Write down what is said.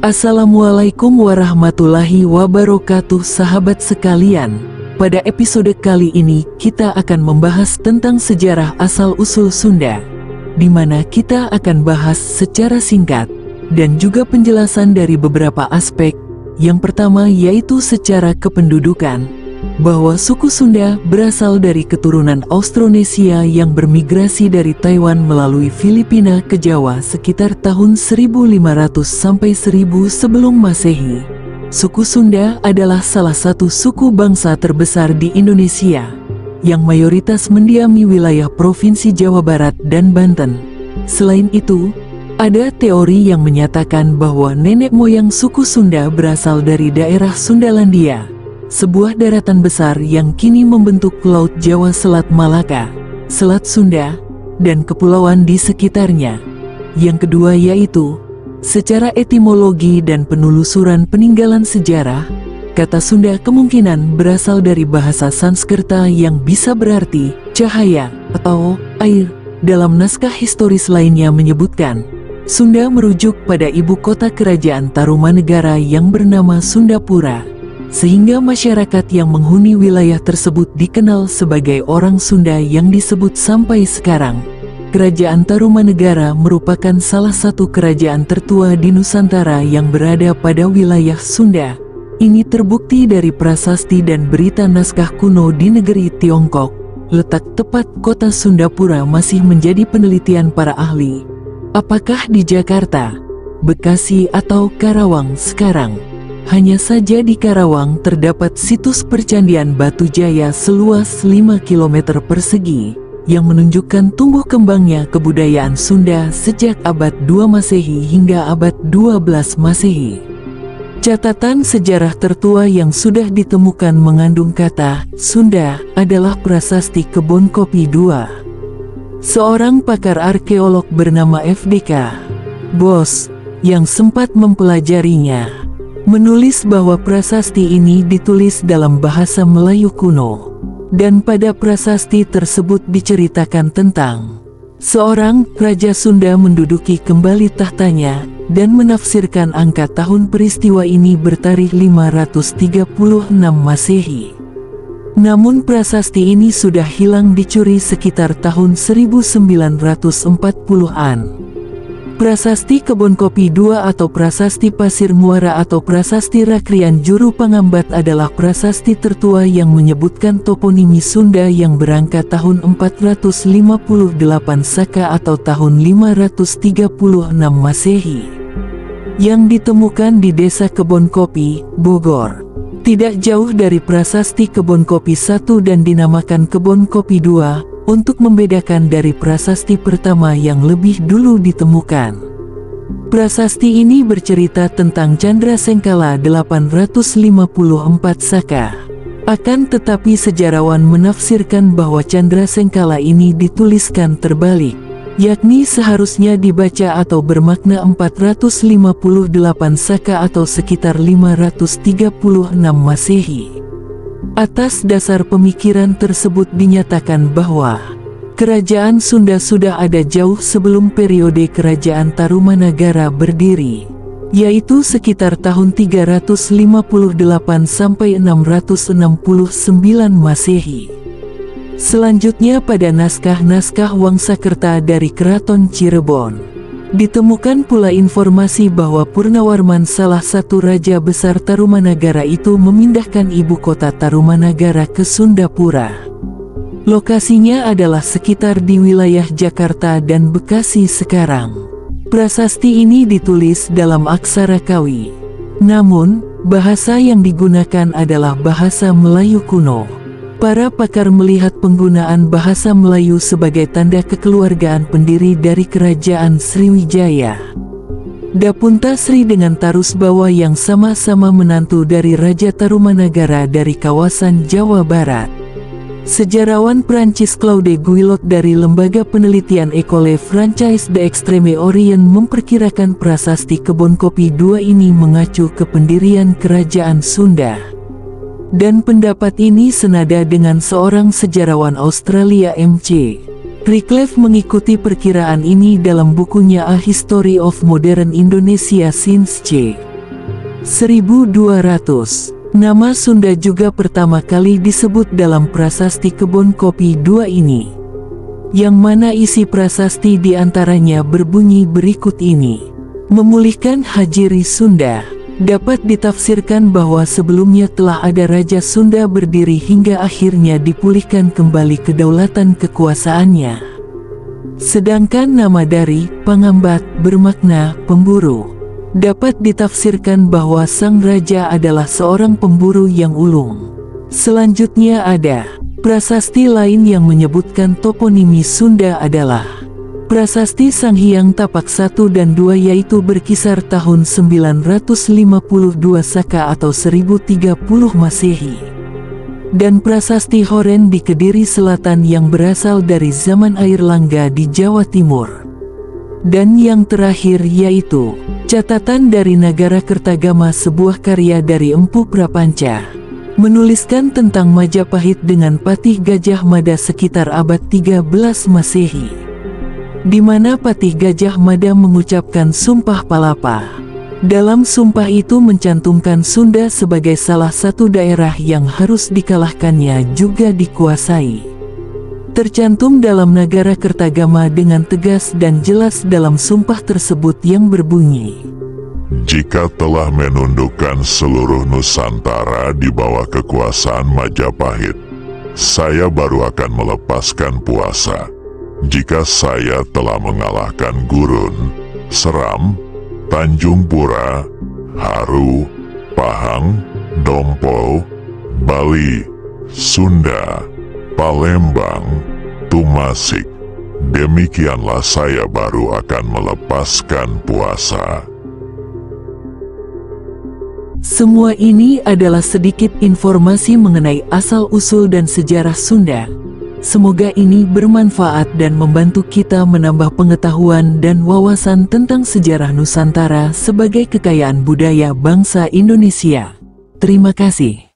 Assalamualaikum warahmatullahi wabarakatuh, sahabat sekalian. Pada episode kali ini kita akan membahas tentang sejarah asal-usul Sunda, di mana kita akan bahas secara singkat dan juga penjelasan dari beberapa aspek. Yang pertama yaitu secara kependudukan, bahwa suku Sunda berasal dari keturunan Austronesia yang bermigrasi dari Taiwan melalui Filipina ke Jawa sekitar tahun 1500 sampai 1000 sebelum Masehi. Suku Sunda adalah salah satu suku bangsa terbesar di Indonesia, yang mayoritas mendiami wilayah Provinsi Jawa Barat dan Banten. Selain itu, ada teori yang menyatakan bahwa nenek moyang suku Sunda berasal dari daerah Sundalandia, sebuah daratan besar yang kini membentuk Laut Jawa, Selat Malaka, Selat Sunda, dan kepulauan di sekitarnya. Yang kedua yaitu, secara etimologi dan penelusuran peninggalan sejarah, kata Sunda kemungkinan berasal dari bahasa Sanskerta yang bisa berarti cahaya atau air. Dalam naskah historis lainnya menyebutkan, Sunda merujuk pada ibu kota kerajaan Tarumanegara yang bernama Sundapura, sehingga masyarakat yang menghuni wilayah tersebut dikenal sebagai orang Sunda yang disebut sampai sekarang. Kerajaan Tarumanegara merupakan salah satu kerajaan tertua di Nusantara yang berada pada wilayah Sunda. Ini terbukti dari prasasti dan berita naskah kuno di negeri Tiongkok. Letak tepat kota Sundapura masih menjadi penelitian para ahli. Apakah di Jakarta, Bekasi atau Karawang sekarang? Hanya saja di Karawang terdapat situs percandian Batu Jaya seluas 5 km persegi yang menunjukkan tumbuh kembangnya kebudayaan Sunda sejak abad 2 Masehi hingga abad 12 Masehi. Catatan sejarah tertua yang sudah ditemukan mengandung kata Sunda adalah prasasti Kebon Kopi II. Seorang pakar arkeolog bernama FDK Bos, yang sempat mempelajarinya, menulis bahwa prasasti ini ditulis dalam bahasa Melayu kuno. Dan pada prasasti tersebut diceritakan tentang seorang raja Sunda menduduki kembali tahtanya dan menafsirkan angka tahun peristiwa ini bertarikh 536 Masehi. Namun prasasti ini sudah hilang dicuri sekitar tahun 1940-an. Prasasti Kebon Kopi II atau Prasasti Pasir Muara atau Prasasti Rakrian Juru Pangambat adalah prasasti tertua yang menyebutkan toponimi Sunda yang berangka tahun 458 Saka atau tahun 536 Masehi, yang ditemukan di Desa Kebon Kopi, Bogor. Tidak jauh dari prasasti Kebon Kopi I dan dinamakan Kebon Kopi II untuk membedakan dari prasasti pertama yang lebih dulu ditemukan. Prasasti ini bercerita tentang Candrasengkala 854 Saka. Akan tetapi sejarawan menafsirkan bahwa Candrasengkala ini dituliskan terbalik, yakni seharusnya dibaca atau bermakna 458 Saka atau sekitar 536 Masehi. Atas dasar pemikiran tersebut dinyatakan bahwa kerajaan Sunda sudah ada jauh sebelum periode kerajaan Tarumanagara berdiri, yaitu sekitar tahun 358 sampai 669 Masehi. Selanjutnya pada naskah-naskah Wangsakerta dari Keraton Cirebon, ditemukan pula informasi bahwa Purnawarman, salah satu raja besar Tarumanagara itu, memindahkan ibu kota Tarumanagara ke Sundapura. Lokasinya adalah sekitar di wilayah Jakarta dan Bekasi sekarang. Prasasti ini ditulis dalam aksara Kawi. Namun, bahasa yang digunakan adalah bahasa Melayu kuno. Para pakar melihat penggunaan bahasa Melayu sebagai tanda kekeluargaan pendiri dari kerajaan Sriwijaya. Dapunta Sri dengan Tarusbawa yang sama-sama menantu dari Raja Tarumanagara dari kawasan Jawa Barat. Sejarawan Prancis Claude Guillot dari Lembaga Penelitian École Française d'Extrême Orient memperkirakan prasasti Kebon Kopi II ini mengacu ke pendirian kerajaan Sunda. Dan pendapat ini senada dengan seorang sejarawan Australia M.C. Wycliffe mengikuti perkiraan ini dalam bukunya A History of Modern Indonesia since c. 1200. Nama Sunda juga pertama kali disebut dalam prasasti Kebon Kopi II ini, yang mana isi prasasti diantaranya berbunyi berikut ini. Memulihkan Hajiri Sunda. Dapat ditafsirkan bahwa sebelumnya telah ada Raja Sunda berdiri hingga akhirnya dipulihkan kembali kedaulatan kekuasaannya. Sedangkan nama dari Pangambat bermakna pemburu. Dapat ditafsirkan bahwa sang raja adalah seorang pemburu yang ulung. Selanjutnya ada prasasti lain yang menyebutkan toponimi Sunda adalah Prasasti Sang Hyang Tapak 1 dan 2, yaitu berkisar tahun 952 Saka atau 1030 Masehi. Dan Prasasti Horen di Kediri Selatan yang berasal dari zaman Air Langga di Jawa Timur. Dan yang terakhir yaitu Catatan dari Nagara Kertagama, sebuah karya dari Empu Prapanca, menuliskan tentang Majapahit dengan Patih Gajah Mada sekitar abad 13 Masehi, di mana Patih Gajah Mada mengucapkan Sumpah Palapa. Dalam sumpah itu mencantumkan Sunda sebagai salah satu daerah yang harus dikalahkannya juga dikuasai. Tercantum dalam Nagara Kertagama dengan tegas dan jelas dalam sumpah tersebut yang berbunyi, jika telah menundukkan seluruh Nusantara di bawah kekuasaan Majapahit, saya baru akan melepaskan puasa. Jika saya telah mengalahkan Gurun, Seram, Tanjung Pura, Haru, Pahang, Dompo, Bali, Sunda, Palembang, Tumasik, demikianlah saya baru akan melepaskan puasa. Semua ini adalah sedikit informasi mengenai asal-usul dan sejarah Sunda. Semoga ini bermanfaat dan membantu kita menambah pengetahuan dan wawasan tentang sejarah Nusantara sebagai kekayaan budaya bangsa Indonesia. Terima kasih.